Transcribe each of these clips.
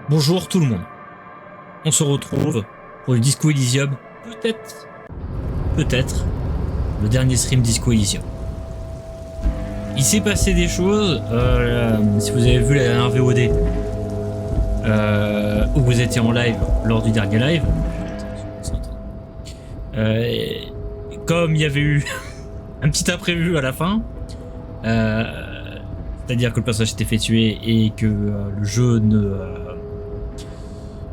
Bonjour tout le monde. On se retrouve pour le Disco Elysium, peut-être, le dernier stream Disco Elysium. Il s'est passé des choses, si vous avez vu la dernière VOD, où vous étiez en live lors du dernier live, comme il y avait eu un petit imprévu à la fin, c'est-à-dire que le personnage s'était fait tuer et que le jeu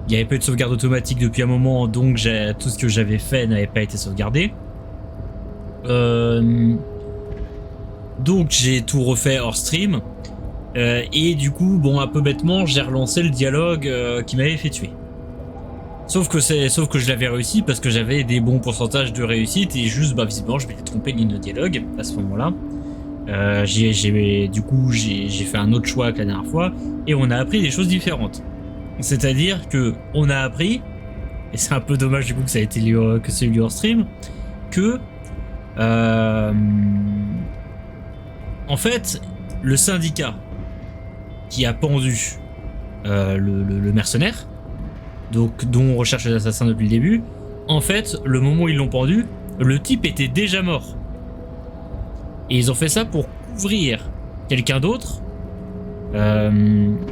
il n'y avait pas eu de sauvegarde automatique depuis un moment, donc tout ce que j'avais fait n'avait pas été sauvegardé. Donc j'ai tout refait hors stream. Et du coup, bon, un peu bêtement, j'ai relancé le dialogue qui m'avait fait tuer. Sauf que je l'avais réussi parce que j'avais des bons pourcentages de réussite et juste, visiblement, je m'étais trompé de ligne de dialogue à ce moment-là. J'ai fait un autre choix que la dernière fois et on a appris des choses différentes. C'est-à-dire que on a appris, et c'est un peu dommage du coup que ça a été lu hors stream, que en fait le syndicat qui a pendu le mercenaire, donc dont on recherche les assassins depuis le début, en fait le moment où ils l'ont pendu, le type était déjà mort. Et ils ont fait ça pour couvrir quelqu'un d'autre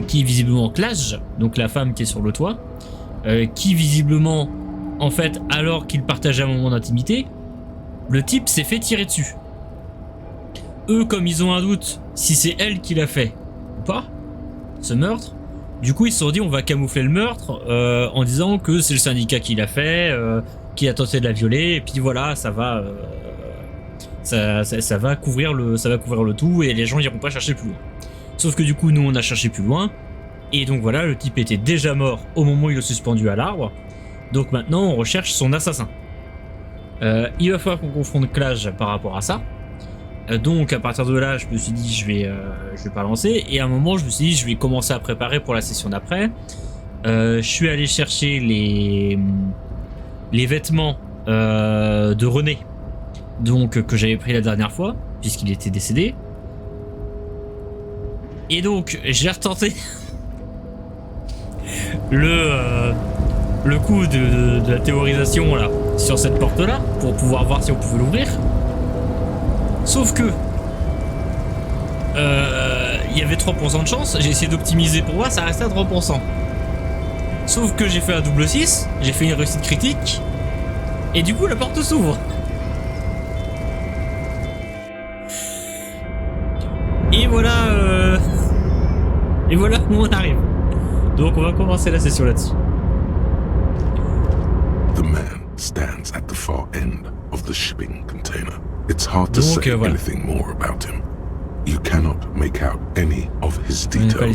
qui visiblement clash, donc la femme qui est sur le toit, qui visiblement, en fait, alors qu'ils partageaient un moment d'intimité, le type s'est fait tirer dessus. Eux, comme ils ont un doute si c'est elle qui l'a fait ou pas, ce meurtre, du coup ils se sont dit on va camoufler le meurtre en disant que c'est le syndicat qui l'a fait, qui a tenté de la violer, et puis voilà, ça va couvrir le tout et les gens iront pas chercher plus loin. Sauf que du coup nous on a cherché plus loin et donc voilà, le type était déjà mort au moment où il l'a suspendu à l'arbre, donc maintenant on recherche son assassin. Il va falloir qu'on confronte Clash par rapport à ça, donc à partir de là je me suis dit je vais pas lancer, et à un moment je me suis dit je vais commencer à préparer pour la session d'après. Je suis allé chercher les vêtements de René, donc que j'avais pris la dernière fois puisqu'il était décédé. Et donc j'ai retenté le coup de la théorisation là sur cette porte là pour pouvoir voir si on pouvait l'ouvrir. Sauf que il y avait 3% de chance, j'ai essayé d'optimiser pour voir, ça restait à 3%. Sauf que j'ai fait un double 6, j'ai fait une réussite critique et du coup la porte s'ouvre. Et voilà où on arrive. Donc on va commencer la session là-dessus. The man stands at the far end of the shipping container. It's hard to say anything more about him. You cannot make out any of his details. But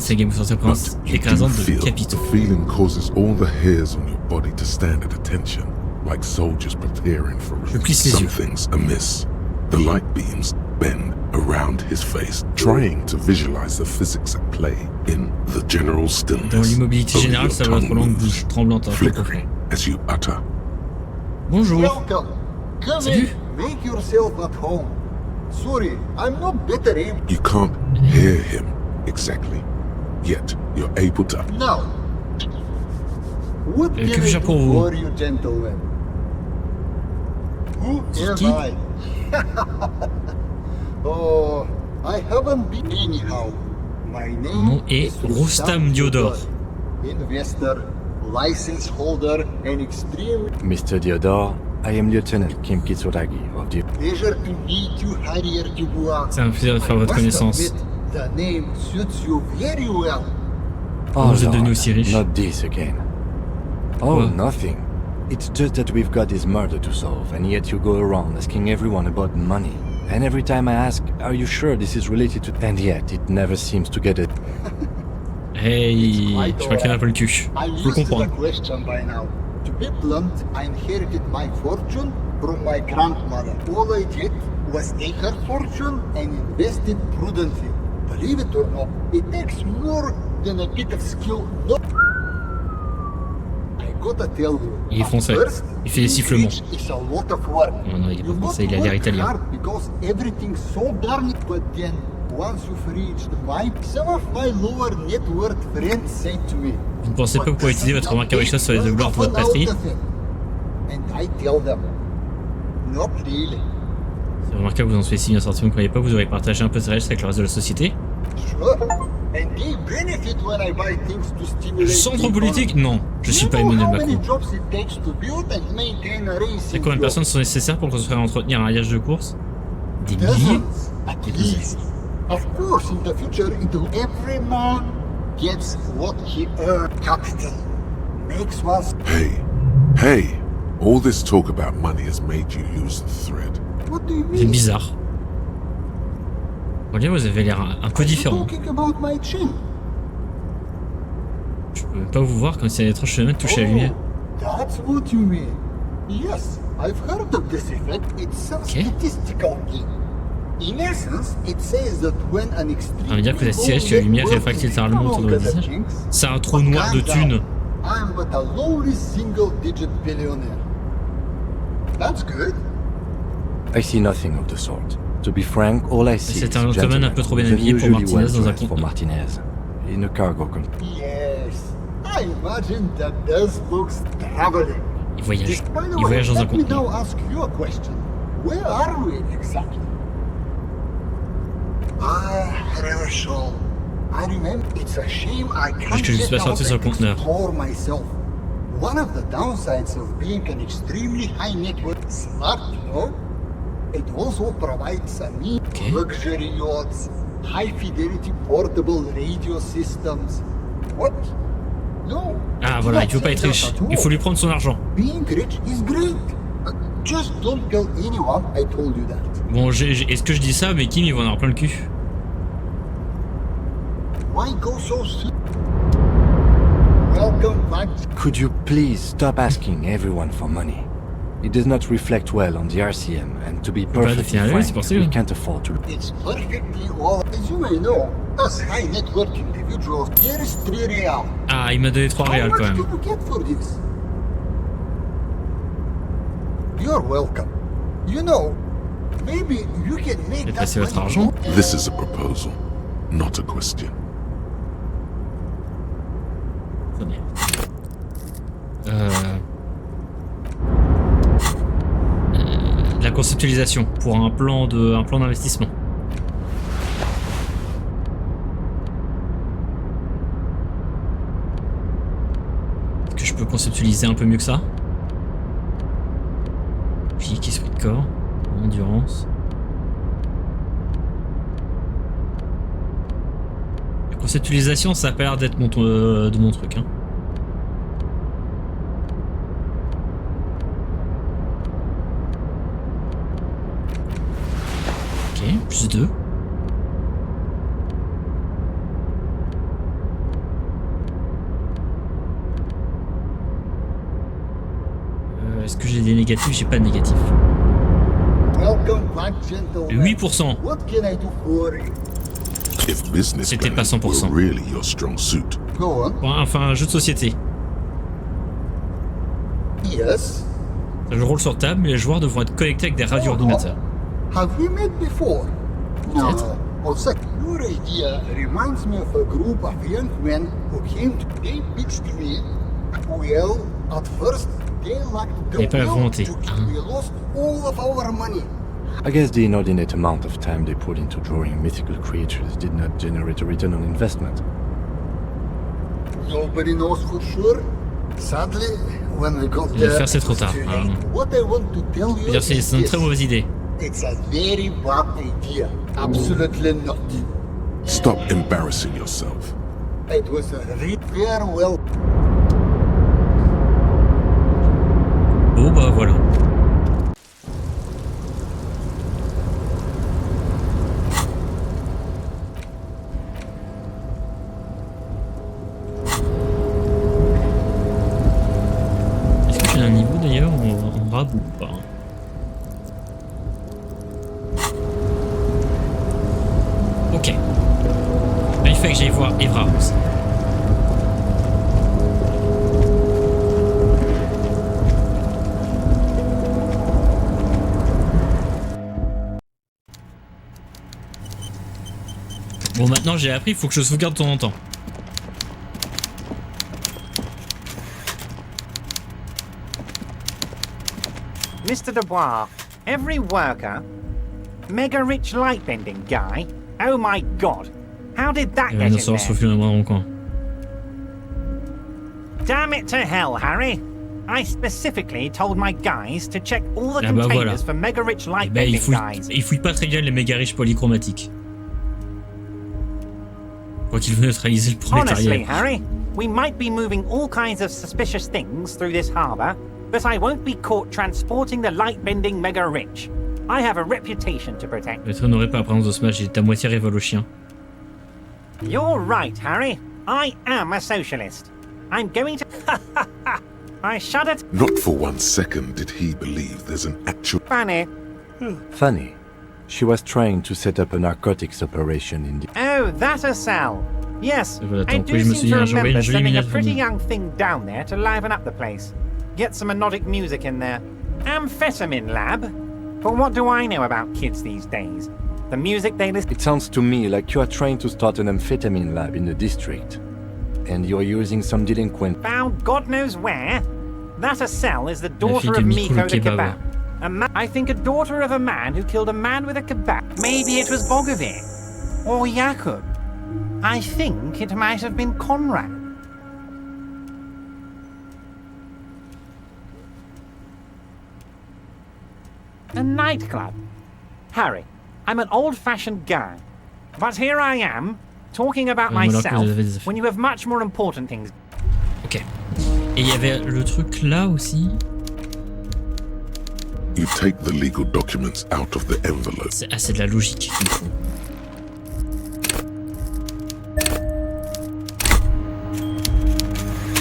you do feel the feeling causes all the hairs on your body to stand at attention, like soldiers preparing for something's amiss. The light beams bend around his face, trying to visualize the physics at play in the general stillness. Dans l'immobilité générale, ça va être longue bouche tremblante. Flickering as you utter. Bonjour. Welcome. Come in. Make yourself at home. Sorry, I'm not better able. You can't hear him exactly, yet you're able to. Now, what can I do for you, gentlemen? Who am I? Oh, I haven't been anyhow. My name is Rustam Diodor. Investor, license holder, and extremely. Mr. Diodor, I am Lieutenant Kim Kitsuragi of the. Pleasure to meet you, Harrier Dubois. C'est un plaisir de faire votre connaissance. The name suits you very well. Oh, vous êtes devenu aussi riche. Not this again. Oh, nothing. It's just that we've got this murder to solve, and yet you go around asking everyone about money. And every time I ask, are you sure this is related to... And yet, it never seems to get it. Hey, je crois qu'il a un peu le cul. Je le comprends. To be blunt, I inherited my fortune from my grandmother. All I did was take her fortune and invest it prudently. Believe it or not, it takes more than a bit of skill. No. I gotta tell you. Il est français. Il fait des sifflements. Non, il est pas français, il a l'air italien. Because everything's so darn, but then once you've reached some of my lower net worth friends say to me, Vous ne pensez pas que vous pourrez utiliser votre remarquable richesse sur les gloires de votre patrie? C'est remarquable que vous en soyez si bien sorti, vous ne croyez pas que vous aurez partagé un peu de richesse avec le reste de la société? Centre politique? Non, je suis pas Emmanuel Macron. C'est combien de personnes sont nécessaires pour construire et entretenir un alliage de course? Des milliers? Des dizaines. Of course, in the future, every man gets what he earned. Capital makes us. Hey! All this talk about money has made you lose the thread. What do you mean? C'est bizarre. Regarde, vous avez l'air un peu différent. Je peux pas vous voir comme si un étrange phénomène touchait la lumière. That's what you mean. Yes, I've heard of this effect. It's a statistical game. In essence, it says that when an extreme. Ça veut dire que vous êtes si riche que la lumière réfracte littéralement autour de votre visage. C'est un trou noir de thunes. I'm but a lowly single-digit billionaire. That's good. I see nothing of the sort. To be frank, all I see is un gentleman un peu trop bien habillé pour Martinez dans un pour Martinez in a cargo container. Yes, I imagine that does look traveling. Il voyage dans un conteneur. Let me now ask you a question. Where are we exactly? Herschel. I remember it's a shame I can't get out and explore myself. One of the downsides of being an extremely high net worth smart, you know? It also provides a need luxury yachts, high fidelity portable radio systems. What? No. Ah voilà, il faut pas être riche. Il faut lui prendre son argent. Being rich is great. Just don't tell anyone I told you that. Bon, est-ce que je dis ça, mais Kim, il va en avoir plein le cul. Why go so soon? Welcome back. Could you please stop asking everyone for money? It does not reflect well on the RCM, and to be perfectly frank, we can't afford to. It's perfectly all. As you may know, us high net worth individuals, here is 3 real. Ah, il m'a donné 3 réals quand même. How much do you get for this? You're welcome. You know, maybe you can make that votre argent. This is a proposal, not a question. La conceptualisation pour un plan d'investissement. Est-ce que je peux conceptualiser un peu mieux que ça? Physique, esprit de corps, endurance. La conceptualisation, ça a pas l'air d'être de mon truc, hein. Plus 2. Est-ce que j'ai des négatifs? J'ai pas de négatifs. 8%. C'était pas 100%. Bon, enfin, un jeu de société. Ça joue rôle sur table, mais les joueurs devront être connectés avec des radio-ordinateurs. Have we met before? No. Also, your idea reminds me of a group of young men who came to. They pitched me. Well, at first they lacked the will to. We lost all of our money. I guess the inordinate amount of time they put into drawing mythical creatures did not generate a return on investment. Nobody knows for sure. Sadly, when we got there, c'est trop tard. What I want to tell you c'est une très mauvaise idée. It's a very bad idea. Absolutely not. Stop embarrassing yourself. It was a farewell. Bon bah voilà. Est-ce que j'ai un niveau d'ailleurs en rab ou pas? Ok. Là, il faut que j'aille voir Evra aussi. Bon, maintenant j'ai appris, il faut que je sauvegarde de temps en temps. Mr. Dubois, every worker, mega rich light bending guy. Oh my god, how did that get in there? Damn it to hell, Harry. I specifically told my guys to check all the containers for mega rich light bending guys. Il fouille pas très bien les méga riches polychromatiques. Quand il veut neutraliser le prolétariat. Honestly, Harry, we might be moving all kinds of suspicious things through this harbour, but I won't be caught transporting the light bending mega rich. I have a reputation to protect. Je vais être honoré par la présence de ce match, il est à moitié révol au chien. You're right, Harry. I am a socialist. I'm going to... I shudder. Not for 1 second did he believe there's an actual... Funny. Funny. She was trying to set up a narcotics operation in the... Oh, that a cell. Yes, I do oui, je me seem to souviens, remember une jolie sending a miniature. pretty young thing down there to liven up the place. Get some melodic music in there. Amphetamine lab? But what do I know about kids these days? The music they listen... It sounds to me like you are trying to start an amphetamine lab in the district. And you're using some delinquent... Found God knows where? That a cell is the daughter of Miko the kebab. I think a daughter of a man who killed a man with a kebab. Maybe it was Bogovir. Or Jakub. I think it might have been Conrad. A nightclub? Harry, I'm an old-fashioned guy. But here I am, talking about myself, when you have much more important things. Ok. Et il y avait le truc là aussi. You take the legal documents out of the envelope. C'est de la logique.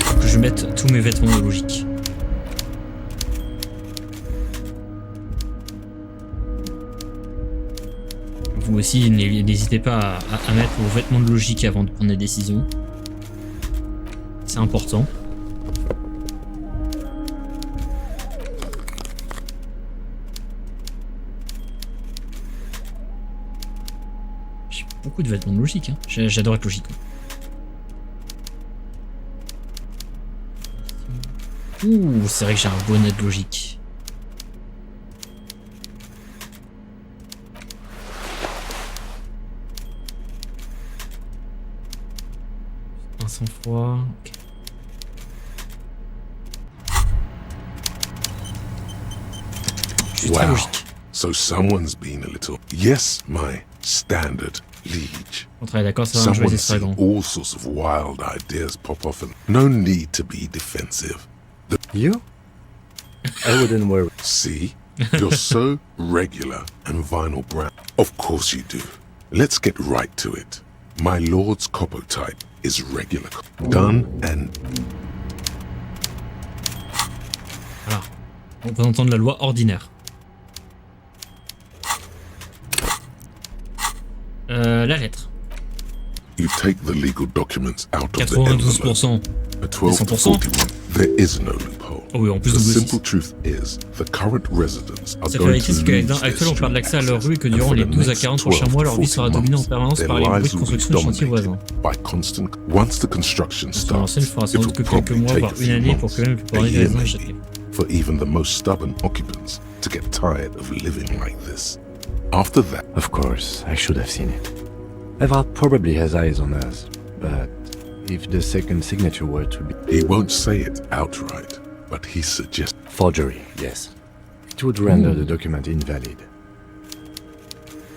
Faut que je mette tous mes vêtements de logique. Vous aussi, n'hésitez pas à mettre vos vêtements de logique avant de prendre des décisions. C'est important. J'ai beaucoup de vêtements de logique. Hein. J'adore être logique. Ouh, c'est vrai que j'ai un bonnet de logique. Un sang-froid. Okay. Wow. So someone's been a little... Yes, my standard liege. On travaille d'accord, ça va jouer des see all sorts of wild ideas pop off and no need to be defensive. You? I wouldn't worry. See? You're so regular and vinyl brown. Of course you do. Let's get right to it. My lord's copotype is regular. Done and... Voilà. Représentant de la loi ordinaire. La lettre. You take the legal documents out of the 92%. At 12 to 41, there is no loophole. Oh oui, en plus the de simple truth is, the current residents are Cette going réalité, to c'est que les lose résidents their actuels ont perdu street l'accès à leur rue et que access, durant and les for the 12 à next 40 prochains mois, leur vie 12 sera dominée en permanence their par les bruits de lives will be construction de chantiers voisins. dominated by constant. Once the construction starts, Il fera sans it will doute que quelques probably mois, take voire a une few année pour months, que même la plupart a des year résidents maybe, échappent. for even the most stubborn occupants to get tired of living like this. After that, of course, I should have seen it. Everard probably has eyes on us, but if the second signature were to be... He won't say it outright, but he suggests... Forgery, yes. It would render the document invalid.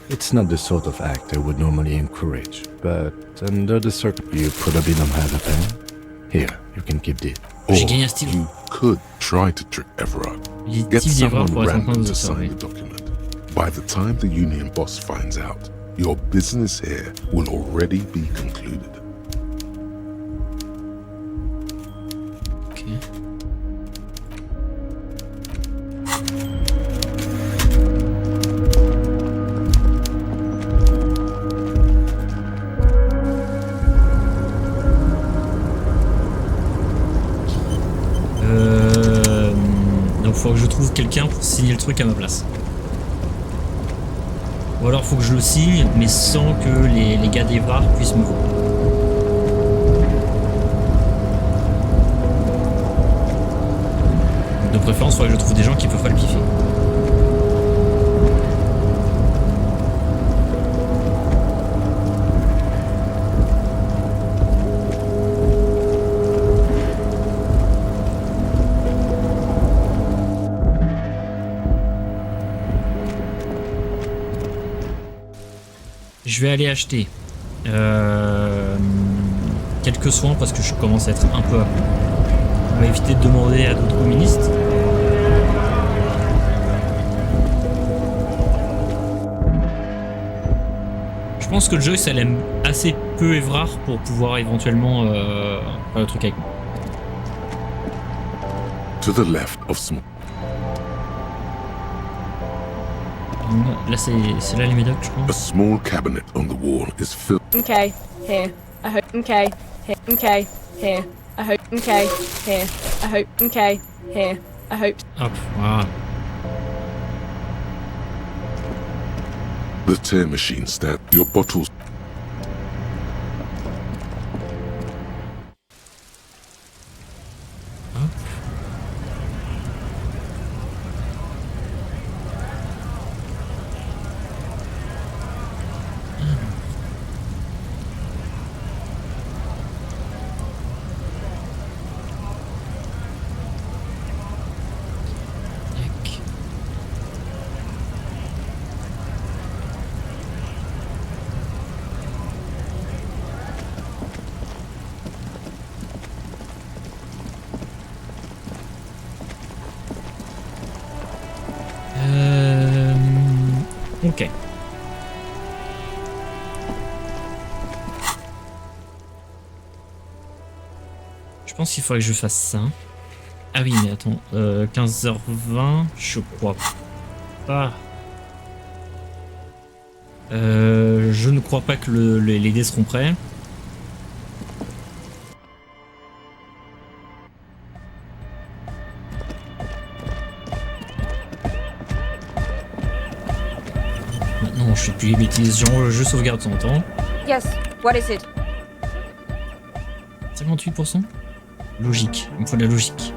It's not the sort of act I would normally encourage, but under the circumstances, you probably don't have a pen. Here, you can keep this. Or J'ai gagné un stylo. you could try to trick Everard. Get someone random to sign the document. By the time the union boss finds out, your business here will already be concluded. Okay. Donc faut que je trouve quelqu'un pour signer le truc à ma place. Ou alors faut que je le signe, mais sans que les gars d'Evrard puissent me voir. De préférence, il faudrait que je trouve des gens qui peuvent pas le piffer. Je vais aller acheter quelques soins parce que je commence à être un peu à bout. On va éviter de demander à d'autres communistes. Je pense que Joyce elle aime assez peu Evrard pour pouvoir éventuellement faire le truc avec moi. To the left of small. Là c'est là les médocs je crois. A small cabinet on the wall is filled. Okay, here. I hope. Okay, here. Okay, here. I hope. Okay, here. I hope. Okay, here. I hope. Hop, voilà. The tear machine stand. Your bottles. Ok. Je pense qu'il faudrait que je fasse ça. Ah oui, mais attends, 15h20, je crois pas. Je ne crois pas que les dés seront prêts. Maintenant, je fais plus les bêtises, je sauvegarde de temps en temps. Yes, what is it? 58%? Logique, il me faut de la logique.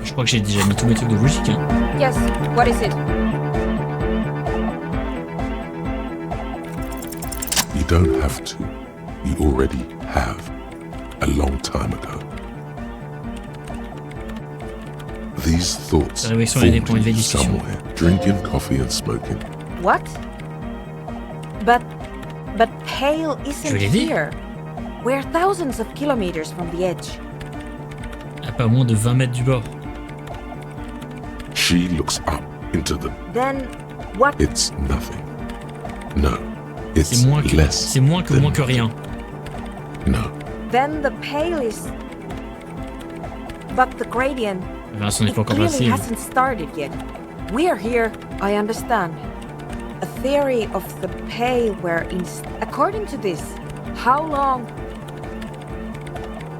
Je crois que j'ai déjà mis tous mes trucs de logique. Hein. Yes, what is it? You don't have to. You already have. A long time ago. These thoughts formed you somewhere, drinking coffee and smoking. What? But Pale isn't here. We're thousands of kilometers from the edge. À pas moins de 20 mètres du bord. She looks up into them. Then what? It's nothing. No, it's less. C'est moins que rien. No. Then the Pale is. But the gradient. Vincent n'est pas encore clearly passé. hasn't started yet. We're here. I understand. A theory of the Pale where, according to this, how long?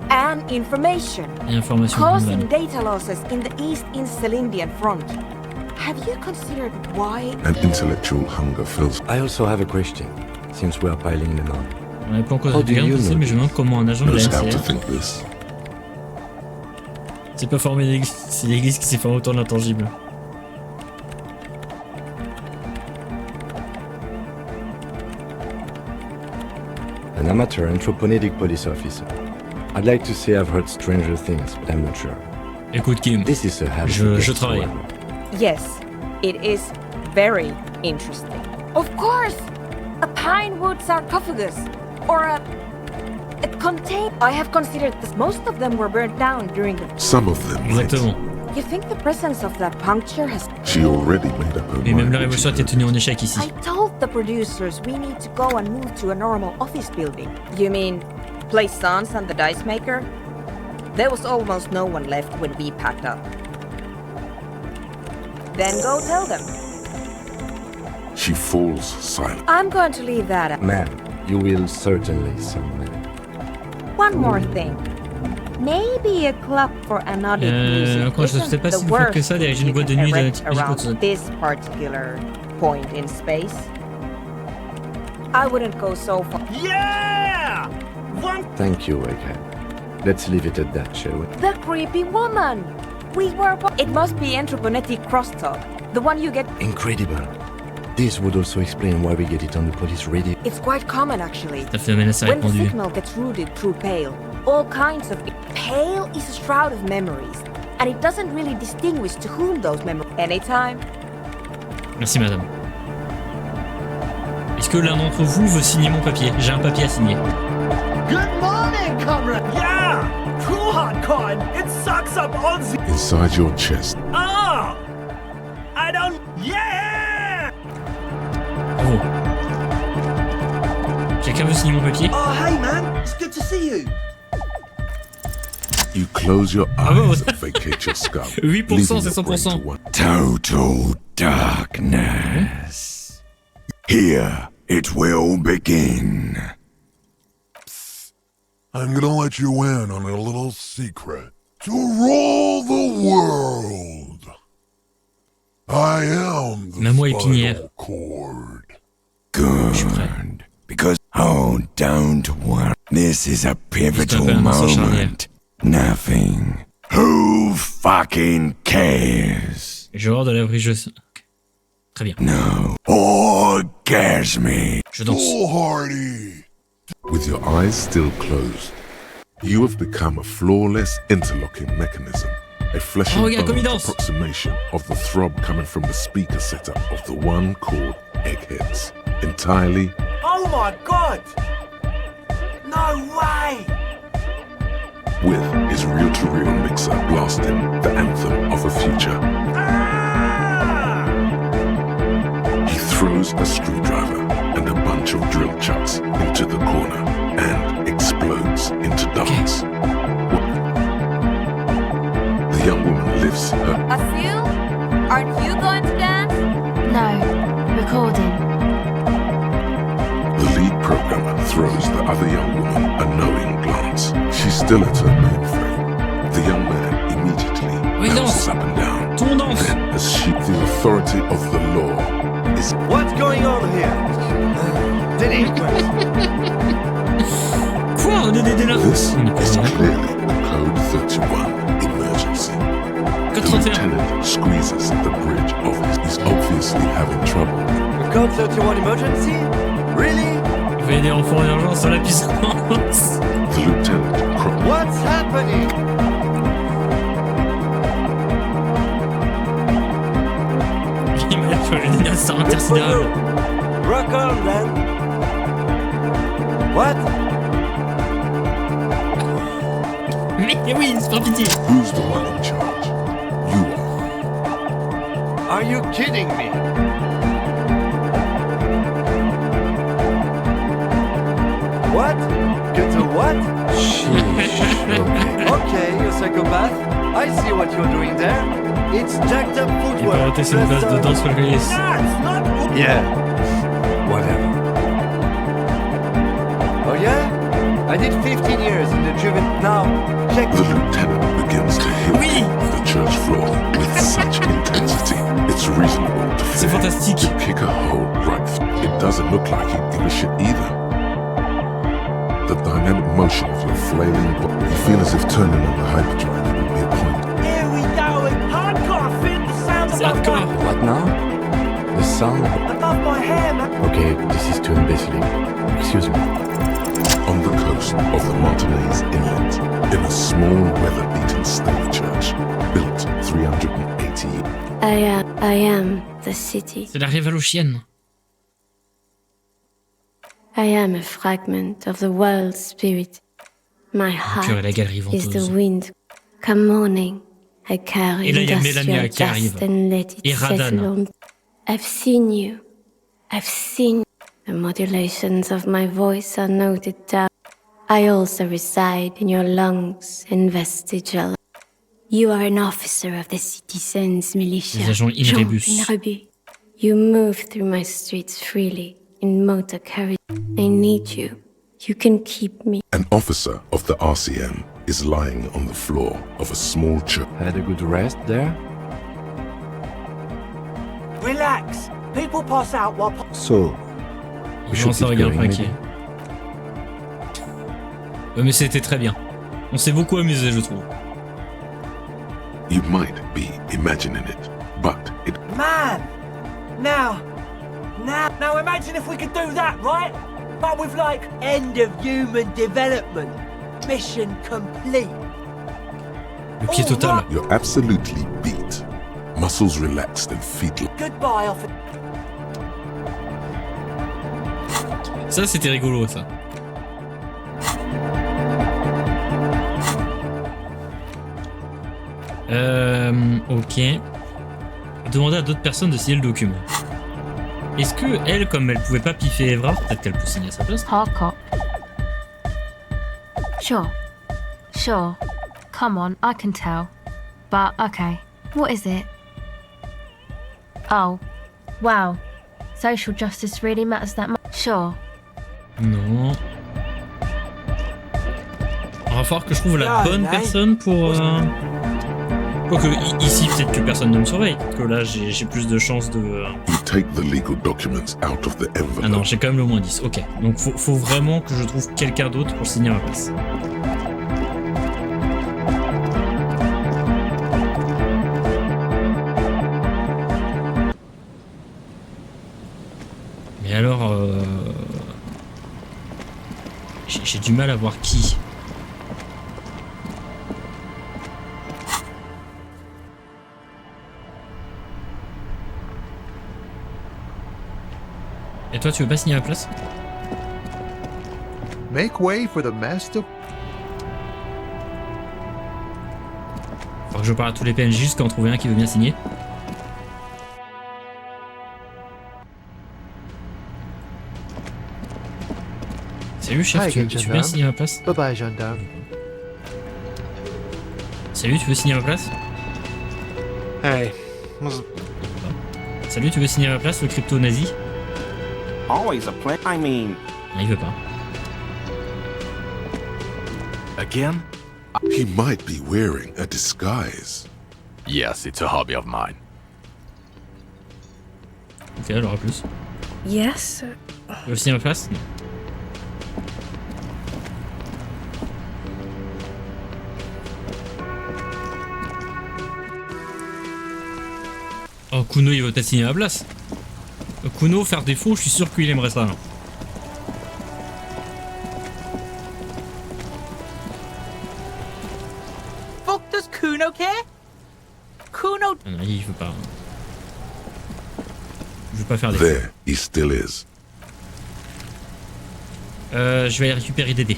And information. Causing data losses in the East Insulindian front. Have you considered why? An intellectual hunger fills. I also have a question, since we are piling them on. On n'a pas encore de bien passé, mais je me demande comment un agent de la NCR. C'est pas formé d'église, c'est l'église qui s'est formée autour de l'intangible. An amateur anthropomedic police officer. I'd like to say I've heard stranger things, but I'm not sure. Écoute Kim, This is a je travaille. Yes, it is very interesting. Of course! A pine wood sarcophagus! Or a contain. I have considered that most of them were burnt down during the. Some of them. Exactement. You think the presence of that puncture has. She already made up her Et même mind. la révolution a été tenue en échec ici. I told the producers we need to go and move to a normal office building. You mean, place Sans and the dice maker? There was almost no one left when we packed up. Then go tell them. She falls silent. I'm going to leave that out. Ma'am, you will certainly summon. One more thing. Maybe a club for anodic music encore, je sais pas si vous faites que ça derrière une boîte de nuit de type around this particular point in space. I wouldn't go so far. Yeah! Thank you, Egghead. Let's leave it at that, shall we? The creepy woman! We were... It must be anthroponetic crosstalk. The one you get... Incredible. This would also explain why we get it on the police radio. It's quite common, actually. Ça fait menace à When the répondu. signal gets routed through Pale, all kinds of... Pale is a shroud of memories, and it doesn't really distinguish to whom those memories... Anytime. Merci madame. Est-ce que l'un d'entre vous veut signer mon papier? J'ai un papier à signer. Good morning, comrade! Yeah! Cool hard coin! It sucks up on the... Inside your chest. Ah! I don't... Yeah! Bravo. Quelqu'un veut signer mon papier? Oh, hey man! It's good to see you! You close your eyes and vacate your skull. 8%, c'est 100%. Total darkness. Here it will begin. I'm gonna let you in on a little secret. To rule the world, I am the Maman épinière. spinal cord. Good. Because, oh, don't worry. This is a pivotal moment. Nothing. Who fucking cares? Joueur de la brigeuse. Très bien. No. Orgasme. Je danse. Foolhardy. With your eyes still closed, you have become a flawless interlocking mechanism. A flesh and regarde comme il bone danse. approximation of the throb coming from the speaker setup of the one called Eggheads. Entirely Oh my god! No way! with his reel-to-reel mixer blasting the anthem of a future. Ah! He throws a screwdriver and a bunch of drill chucks into the corner and explodes into dance. The young woman lifts her. Asil? Aren't you going to dance? No, recording. The lead programmer throws the other young woman a knowing glance. She's still at her mainframe. The young man immediately bounces up and down. Tout le monde danse. Then, as she, the authority of the law, is What's going on here? Delinquent! Quoi? On est des délinquants. this On est pas is des délinquants. clearly a code 31 emergency. The 31. lieutenant squeezes the bridge of his. He's obviously having trouble. Code 31 emergency? Really? Il va aider enfants en urgence sur la puissance. The lieutenant crops. What's happening? Il m'a fait le dinosaure intersidéral. Rock on, then. What? Mais oui, c'est pas pitié. Who's the one in charge? You are. Are you kidding me? What? Get a what? Okay, you psychopath. I see what you're doing there. It's jacked up Il peut footwork. arrêter ses bases de danse sur le réalisé. That's not... Yeah. Whatever. Oh yeah? I did 15 years in the juvenile... Now, check... The lieutenant begins to hit Oui. the church floor with such intensity. It's reasonable to C'est fear fantastique. to kick a hole right through. It doesn't look like he'd give a shit either. The dynamic motion of your flailing body, you feel as if turning on the hyperdrive would be a point. Here we go. Hardcore feel the sound C'est above hardcore. my... What now? The sound? Above my hair, man. Okay, this is too imbecile. Excuse me. On the coast of the Martinez Inlet, in a small weather-beaten stone church, built 380 years. I am the city. C'est la Révalochienne. I am a fragment of the world's spirit. My heart Purée, la galerie is the venteuse. wind. Come morning, I carry Et là, il y a industrial Mélania qui arrive. dust and let it Et Radan. settle on. I've seen you. I've seen the modulations of my voice are noted down. I also reside in your lungs and vestigial. You are an officer of the citizens' militia. Les agents Jean Inrebus. Inrebus. You move through my streets freely in motor carriage. I need you. You can keep me. An officer of the RCM is lying on the floor of a small church. Had a good rest there? Relax. People pass out while... So, we Je should pense à keep regarder going, inquiet. maybe? Mais c'était très bien. On s'est beaucoup amusé, je trouve. You might be imagining it, but it... Man! Now imagine if we could do that, right? But with like, end of human development. Mission complete. Le pied total. You're absolutely beat. Muscles relaxed and feet... Goodbye, officer. Ça, c'était rigolo, ça. Ok. Demander à d'autres personnes de signer le document. Est-ce que elle, comme elle pouvait pas piffer Evra, peut-être qu'elle peut signer à sa place? Hardcore. Sure. Come on, I can tell. But, okay. What is it? Oh. Wow. Social justice really matters that much? Sure. Non. Il va falloir que je trouve la bonne personne pour... Quoique, ici, peut-être que personne ne me surveille. Peut-être que là, j'ai plus de chances de... You take the legal documents out of the envelope. Ah non, j'ai quand même le moins 10. Ok. Donc, faut vraiment que je trouve quelqu'un d'autre pour signer à ma place. Mais alors... J'ai du mal à voir qui. Et toi, tu veux pas signer à ma place? Make way for the master. Faut que je parle à tous les PNJ jusqu'à en trouver un qui veut bien signer. Salut chef, tu veux bien signer à ma place? Bye bye, gendarme. Salut, tu veux signer à ma place? Hey. Salut, tu veux signer à ma place, le crypto nazi? Always a plan. I mean... Non, il veut pas. Again? He might be wearing a disguise. Yes, it's a hobby of mine. Ok, alors à plus. Yes. Tu veux signer à ma place? Non. Oh, Kuno, il veut peut-être signer à ma place. Kuno, faire défaut, je suis sûr qu'il aimerait ça. Non. Fuck, does Kuno care? Kuno... Ah non, il veut pas. Je veux pas faire défaut. There he still is. Je vais aller récupérer des dés.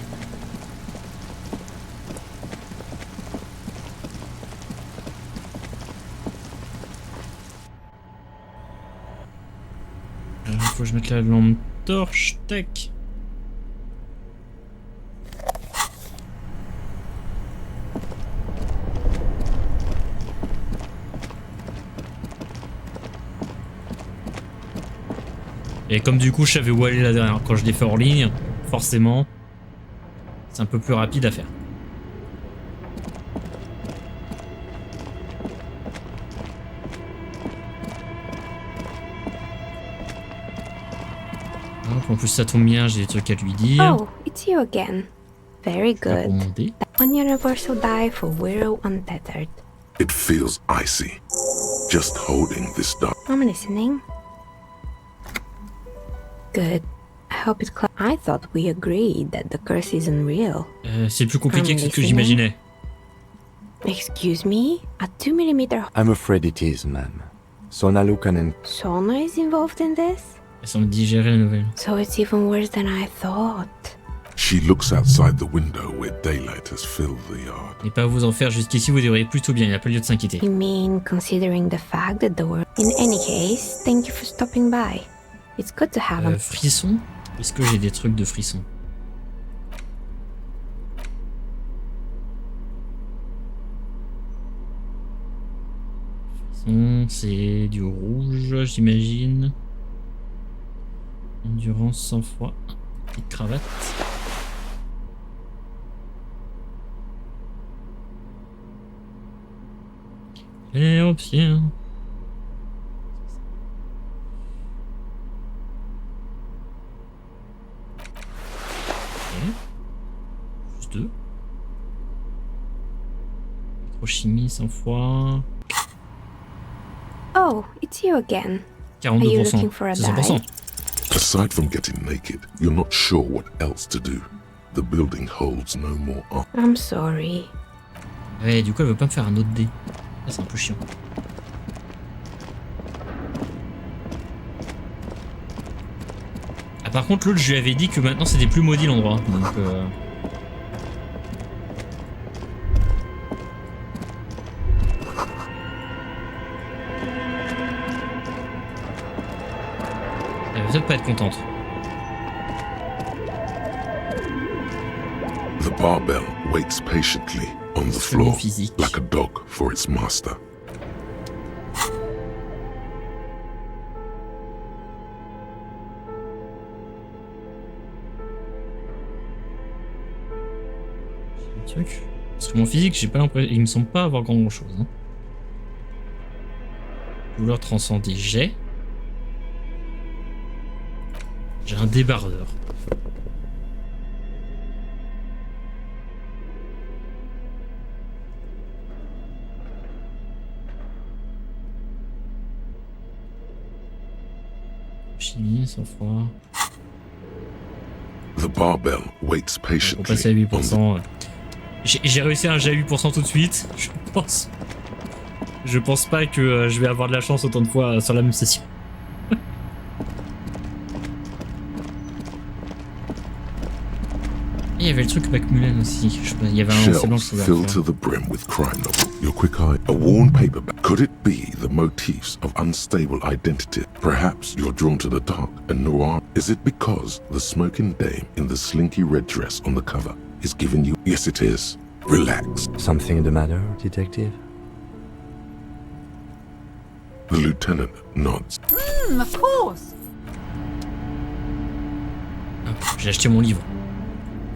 Faut que je mette la lampe torche, tac. Et comme du coup je savais où aller là derrière quand je l'ai fait hors ligne, forcément c'est un peu plus rapide à faire. En plus ça tombe bien, j'ai des trucs à lui dire. Oh, it's you again. Very good. Pour monter. One universal die for Wirral Untethered. It feels icy. Just holding this dog. I'm listening. Good. I hope it's clear. I thought we agreed that the curse isn't real. C'est plus compliqué que ce que j'imaginais. Excuse me? A 2mm... I'm afraid it is, ma'am. Sona Lukanen... Sona is involved in this? Elle semble digérer la nouvelle. So it's even worse than I thought. She looks outside the window where daylight has filled the yard. Et pas vous en faire jusqu'ici, vous devriez plutôt bien, il n'y a pas lieu de s'inquiéter. You mean considering the fact that the world... In any case, thank you for stopping by. It's good to have frisson? Est-ce que j'ai des trucs de frisson? Frisson, c'est du rouge, j'imagine. Endurance, sang-froid. Petite cravate. Et obtient. Juste deux. Prochimie 100 fois. Oh, it's you again. 42%. C'est 100%. Aside from getting naked, you're not sure what else to do. The building holds no more up. I'm sorry. Ouais, du coup, elle veut pas me faire un autre dé. Ça, c'est un peu chiant. Ah, par contre, l'autre, je lui avais dit que maintenant c'était plus maudit l'endroit. Donc, elle va peut-être pas être contente. The barbell waits patiently on the floor like a dog for its master. Truc. Parce que mon physique, j'ai pas l'impression, il me semble pas avoir grand chose. Hein. Vouloir transcender, j'ai un débardeur. Chimie, 100 fois. The barbell waits patiently. On passe à 8%. J'ai réussi un J à 8% tout de suite. Je pense pas que je vais avoir de la chance autant de fois sur la même session. Il y avait le truc Macmillan aussi. Il y avait un shelves filled to the brim with crime novel. Your quick eye, a worn paperback. Could it be the motifs of unstable identity? Perhaps you're drawn to the dark and noir. Is it because the smoking dame in the slinky red dress on the cover is giving you? Yes, it is. Relax. Something the matter, detective? The lieutenant nods. Of course. J'ai acheté mon livre.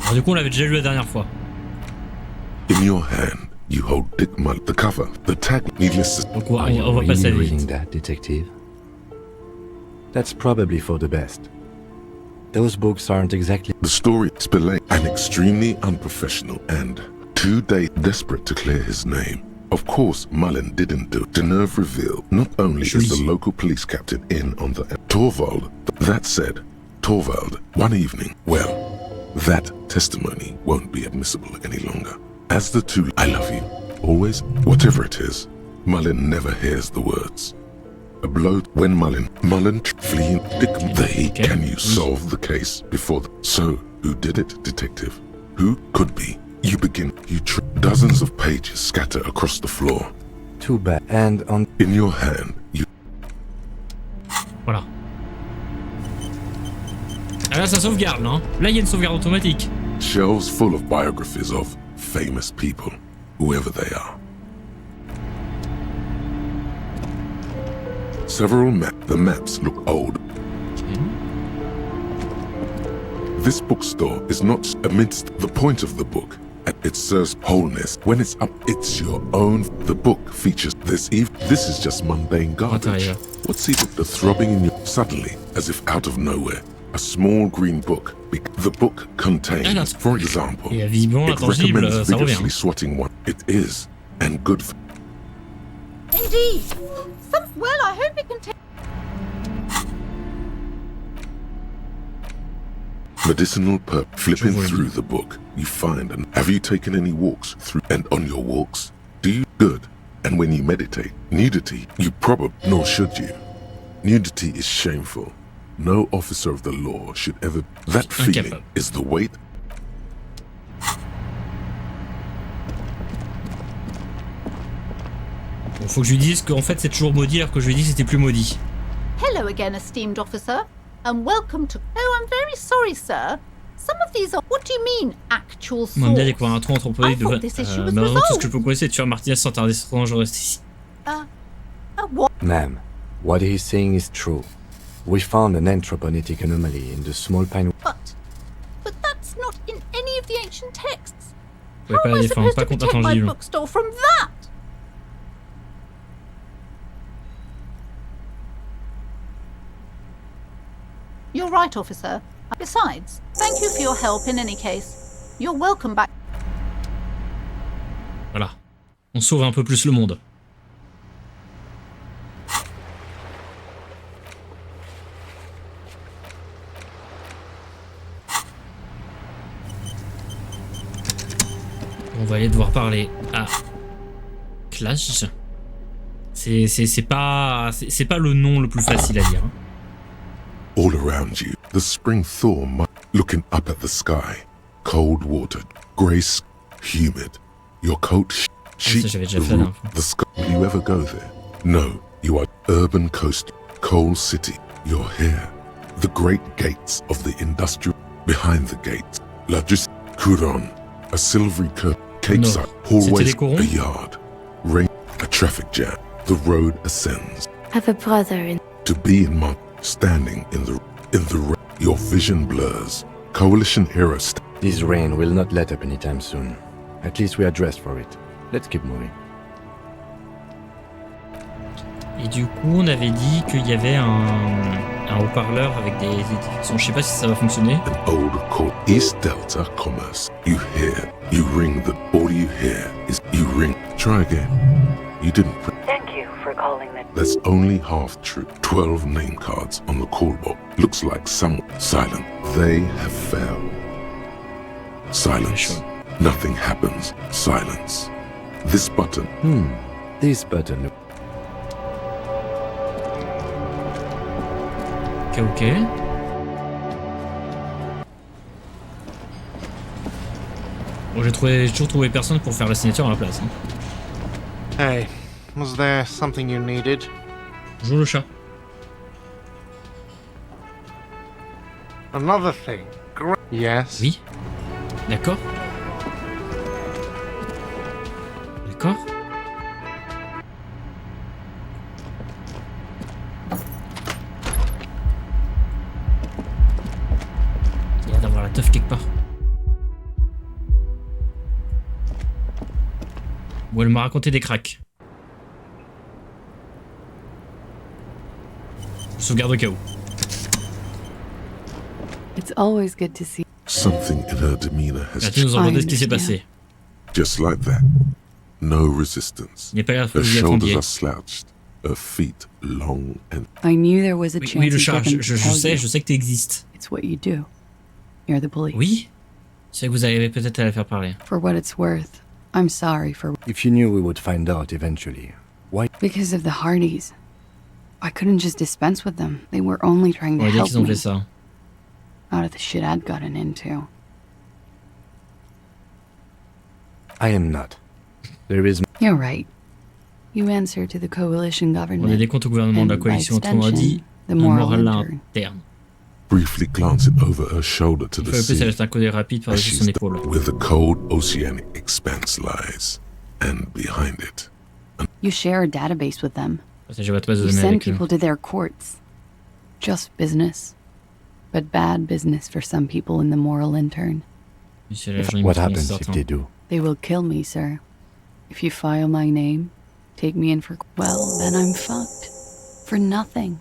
Alors du coup, on l'avait déjà lu la dernière fois. In your hand, you hold Dick Mull, the cover, the tag, needless. Donc on va passer à vite. Reading that, detective? That's probably for the best. Those books aren't exactly. The story is belayed and extremely unprofessional, and 2 days desperate to clear his name. Of course, Mullen didn't do it. Denerve revealed not only is the local police captain in on the Torvald. That said, Torvald, one evening, well, that testimony won't be admissible any longer. As the two, I love you, always, whatever it is, Mullen never hears the words. A blow when Mullen fleeing, can you solve the case before so who did it, detective? Who could be? You begin, dozens of pages scatter across the floor. Too bad. And on in your hand, you. Voilà. Ah là, ça sauvegarde, là. Là, il y a une sauvegarde automatique. Shelves full of biographies of famous people, whoever they are. Several maps. The maps look old. Okay. This bookstore is not amidst the point of the book. It serves wholeness. When it's up, it's your own. The book features this. This is just mundane garbage. What's even the throbbing in your? Suddenly, as if out of nowhere, a small green book. The book contains, for example, it recommends vigorously swatting one. It is, and good for. Indeed. Well, I hope it can take. Medicinal perp. Flipping through the book, you find and have you taken any walks through? And on your walks, do you good? And when you meditate, nudity, you probably nor should you. Nudity is shameful. No officer of the law should ever. That feeling is the weight. Bon, faut que je lui dise qu'en fait c'est toujours maudit alors que je lui ai dit que c'était plus maudit. Hello again, esteemed officer, and welcome to. Oh, I'm very sorry, sir. Some of these are. What do you mean, actual source? On aime bien découvrir un trou anthropologique de. Mais avant tout ce que je peux progresser, c'est de tuer Martinez sans tarder. Sinon, je reste ici. What? Ma'am, what he's saying is true. We found an anthropogenic anomaly in the small pine. But that's not in any of the ancient texts. How am I supposed to protect my bookstore from that? You're right, officer. Besides, thank you for your help in any case. You're welcome back. Voilà. On sauve un peu plus le monde. On va aller devoir parler à Clash. C'est pas le nom le plus facile à dire. All around you, the spring thaw, looking up at the sky, cold water, grey, humid. Your coat sheets the sky. Will you ever go there? No, you are urban coast, coal city. Your hair, the great gates of the industrial. Behind the gates, La Just Couron, a silvery curve, Capeside, hallways, a yard, rain, a traffic jam. The road ascends. Have a brother in. To be in my standing in the your vision blurs. Coalition era. This rain will not let up anytime soon. At least we are dressed for it. Let's keep moving. Et du coup, on avait dit qu'il y avait un haut-parleur avec des sons. Je sais pas si ça va fonctionner. An old called East Delta Commerce. You hear, you ring. All you hear is you ring. Try again. You didn't. Thank you for calling the. That's only half true. 12 name cards on the call box. Looks like someone silent. They have failed. Silence. Nothing happens. Silence. This button. This button. Ok. Bon, j'ai toujours trouvé personne pour faire la signature à la place. Hey, was there something you needed? Bonjour le chat. Another thing. Yes. Oui. D'accord. D'accord. Il y a l'air d'avoir la teuf quelque part. Bon, elle m'a raconté des cracks. Je sauvegarde au cas où. It's always good to see. Something in her demeanor has changed. Nous avons ce qui s'est passé. Just like that. No resistance. Il n'y a pas l'air que her vous y shoulders attendiez. are slouched. Her feet long and. I knew there was a chance. Oui, le chat, je sais que tu existes. It's what you do. You're the police. Oui. Je sais que vous arrivez peut-être à la faire parler. For what it's worth, I'm sorry for. If you knew we would find out eventually, why? Because of the Hardys. I couldn't just dispense with them. They were only trying to On va dire help qu'ils ont me. fait ça. Out of the shit I'd gotten into. I am not. There is. You're right. You answer to the coalition government. On a des comptes au gouvernement de la and by coalition, autrement dit, the un moral moral intern. interne. Briefly glancing over her shoulder to Il the faut plus sea, jeter un coup d'œil rapide as par-dessus son she's épaule. where the cold oceanic expanse lies, and behind it, You share a database with them. Ça, je vais pas You donner send avec eux. people to their courts. Just business. But bad business for some people in the moral intern. What happens if they do? They will kill me, sir. If you file my name, take me in for... Well, then I'm fucked. For nothing.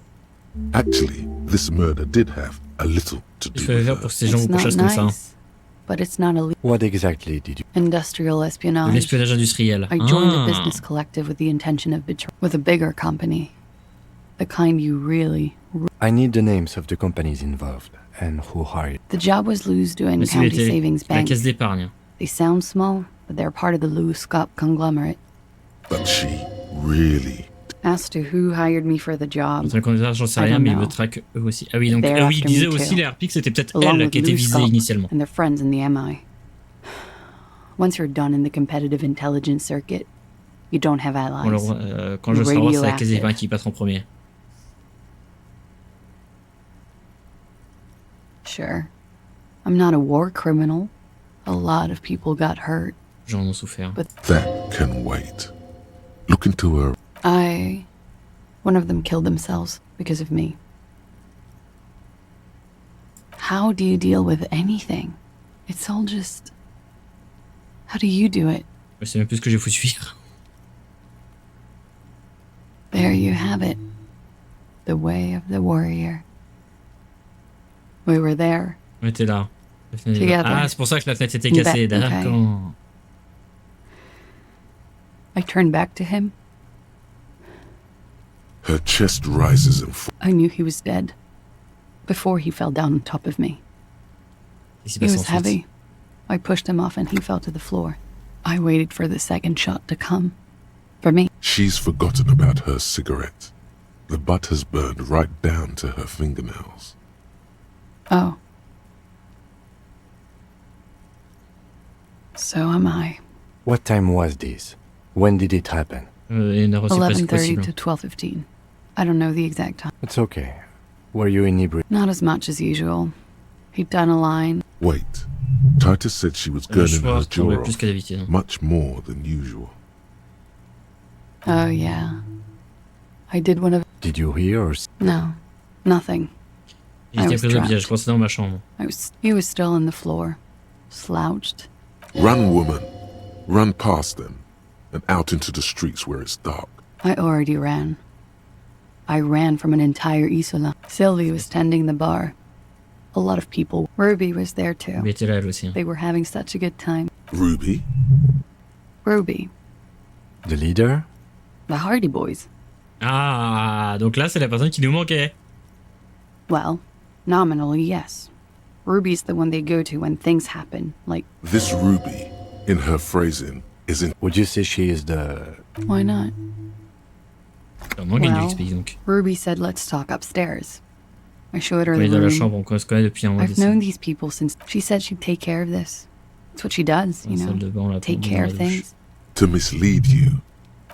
actually, this murder did have a little to do Il fallait with faire her. pour que ces gens vous It's not pourchassent comme ça. nice, but it's not illegal. What exactly did you? Industrial De espionage. l'espionnage industriel. I joined Ah. a business collective with the intention of betraying with a bigger company. The kind you really... I need the names of the companies involved and who hired. The job was Lou's doing Mais c'est County Savings la Bank. caisse d'épargne. They sound small, but they're part of the Lou Scott conglomerate. But she really. As to who hired me for the job, Dans le candidat, j'en sais I rien, don't mais ils know. me traquent eux aussi. Ah oui, donc They're ah oui, il after disait me aussi too. les harpies que c'était peut-être along elle with qui était Lou visée Scott initialement. and their friends in the MI. Once you're done in the competitive intelligence circuit, you don't have allies. Alors, quand je serai roi, c'est la caisse Radioactive. d'épargne qui passe en premier. Sure. I'm not a war criminal. A lot of people got hurt. J'en ai souffert. But That can wait. Look into her. one of them killed themselves because of me. How do you deal with anything? It's all just... How do you do it? Je sais même plus ce que j'ai foutu suivre. There you have it. The way of the warrior. We were there. On était là. La fenêtre est là. Together. Ah, c'est pour ça que la fenêtre était You cassée. bet, D'accord. I turned back to him. Her chest rises and falls. I knew he was dead before he fell down on top of me. He was heavy. I pushed him off and he fell to the floor. I waited for the second shot to come. For me. She's forgotten about her cigarette. The butt has burned right down to her fingernails. Oh. So am I. What time was this? When did it happen? 11:30 to 12:15. I don't know the exact time. It's okay. Were you inebriated? Not as much as usual. He'd done a line. Wait. Titus said she was gurning her jaw off, much more than usual. Oh, yeah. I did one of... Did you hear or... No. Nothing. I was trapped. He was still on the floor. Slouched. Run, woman. Run past them. And out into the streets where it's dark. I already ran. I ran from an entire Isola. Sylvie was tending the bar. A lot of people. Ruby was there too. They were having such a good time. Ruby? Ruby. The leader? The Hardy Boys. Ah, donc là c'est la personne qui nous manquait. Well, nominally, yes. Ruby's the one they go to when things happen, like... This Ruby, in her phrasing, isn't... Would you say she is the... Why not? Well, Ruby said let's talk upstairs. I showed her the room. I've known these people since... She said she'd take care of this. That's what she does, you know? Take care of things. To mislead you.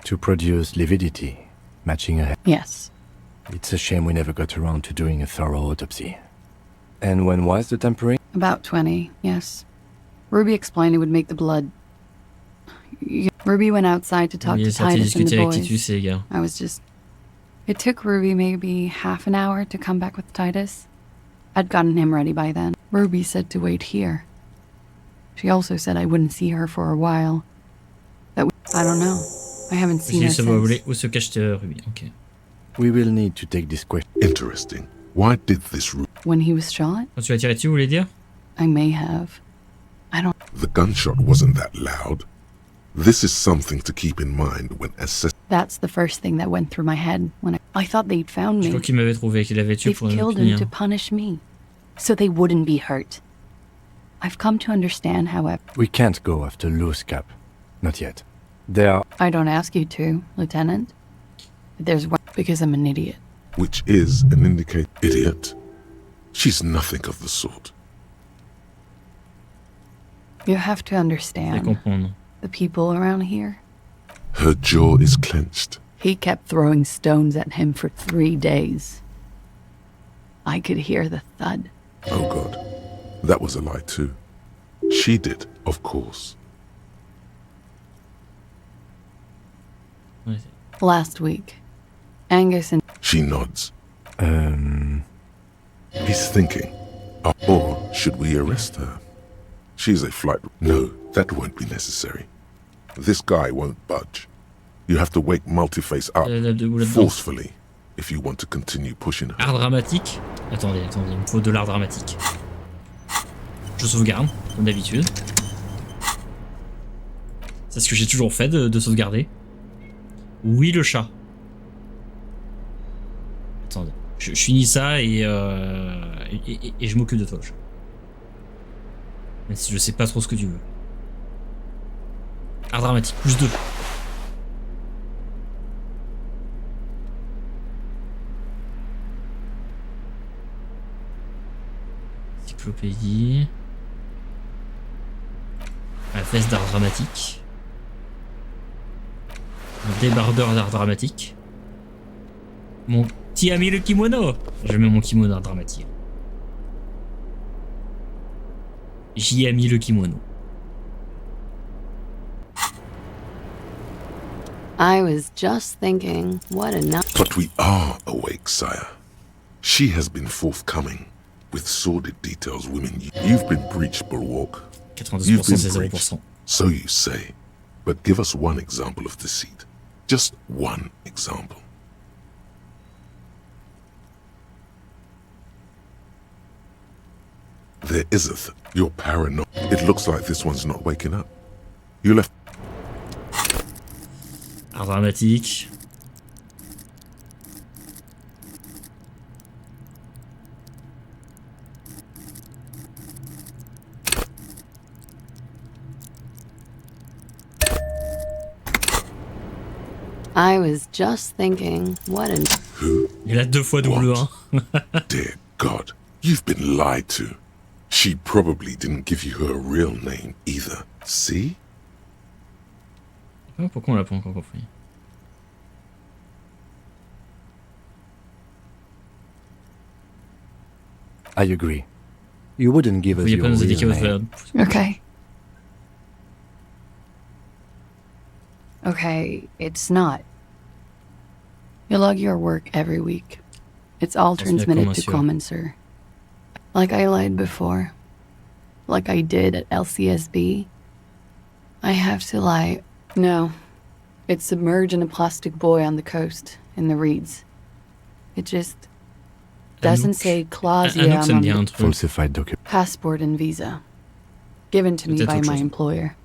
To produce lividity, matching her... Yes. It's a shame we never got around to doing a thorough autopsy. And when was the tampering? About 20, yes. Ruby explained it would make the blood... Ruby went outside to talk to Titus and the boys. I was just... It took Ruby maybe half an hour to come back with Titus. I'd gotten him ready by then. Ruby said to wait here. She also said I wouldn't see her for a while. I don't know. I haven't seen her since. Où se cache Ruby? Okay. We will need to take this question. Interesting. Why did this Ruby... When he was shot? Quand tu as tiré dessus, vous voulez dire? I may have. I don't... The gunshot wasn't that loud. This is something to keep in mind when assessing... That's the first thing that went through my head when I thought they'd found me. Je crois qu'il m'avait trouvé, qu'il avait tué pour They've killed him to punish me, so they wouldn't be hurt. I've come to understand, however... We can't go after loose cap. Not yet. There are... I don't ask you to, Lieutenant. There's one... Because I'm an idiot. Which is an indicate... Idiot? She's nothing of the sort. You have to understand. The people around here. Her jaw is clenched. He kept throwing stones at him for 3 days. I could hear the thud. Oh God, that was a lie too. She did, of course. Last week, Angus and... She nods. He's thinking. Or should we arrest her? She's a flight... No, that won't be necessary. This guy won't budge. You have to wake Multiface up forcefully if you want to continue pushing her. Art dramatique. Attendez, il me faut de l'art dramatique. Je sauvegarde, comme d'habitude. C'est ce que j'ai toujours fait, de sauvegarder. Oui, le chat. Attendez, je finis ça et je m'occupe de toi, le chat. Même si je sais pas trop ce que tu veux. Art dramatique, +2. Encyclopédie. La veste d'art dramatique. Un débardeur d'art dramatique. Mon petit ami le kimono. Je mets mon kimono d'art dramatique. J'y ai mis le kimono. I was just thinking, what a night. But we are awake, sire. She has been forthcoming with sordid details, women. You've been breached, Bulwark. 92%, c'est 0%. So you say. But give us one example of deceit. Just one example. There isn't. You're paranoid. It looks like this one's not waking up. You left... Art dramatique. I was just thinking, what an... Il a 2 fois double 1. Dear God, you've been lied to. She probably didn't give you her real name either. See? Pourquoi on l'a pas encore compris? I agree. You wouldn't give us your real name. Okay. Okay, it's not. You log your work every week. It's all transmitted to Common, sir. Like I lied before. Like I did at LCSB. I have to lie. No. It's submerged in a plastic buoy on the coast, in the reeds. It just doesn't say Claudia on the falsified document. Passport and visa. Given to me by my employer.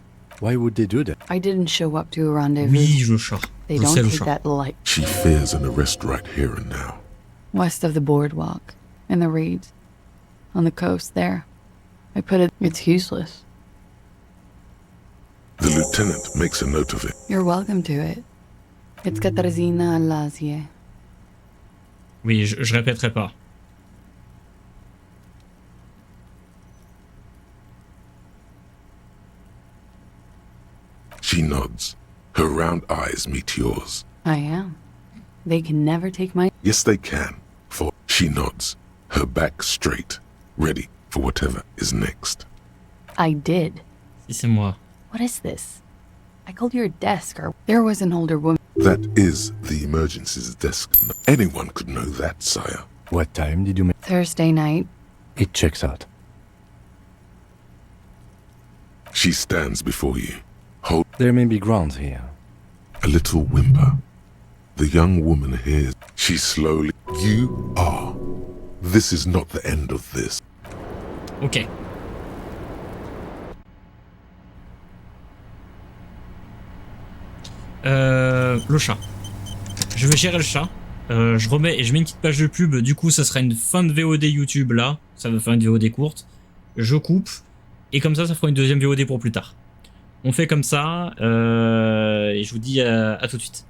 Why would they do that? I didn't show up to a rendezvous. Oui, le chat. They don't take that light. She fears an arrest right here and now. West of the boardwalk, in the reeds, on the coast there. I put it, it's useless. The lieutenant makes a note of it. You're welcome to it. It's Katarzyna Lazie. Oui, je répéterai pas. She nods. Her round eyes meet yours. I am. They can never take my... Yes, they can. For she nods, her back straight, ready for whatever is next. I did. Si c'est moi. What is this? I called your desk, or... There was an older woman. That is the emergencies desk. Anyone could know that, sire. What time did you make? Thursday night. It checks out. She stands before you. Hold. There may be grounds here. A little whimper. The young woman hears. She slowly... You are. This is not the end of this. Ok. Le chat. Je vais gérer le chat. Je remets et je mets une petite page de pub. Du coup, ça sera une fin de VOD YouTube là. Ça va faire une VOD courte. Je coupe. Et comme ça fera une deuxième VOD pour plus tard. On fait comme ça. Et je vous dis à tout de suite.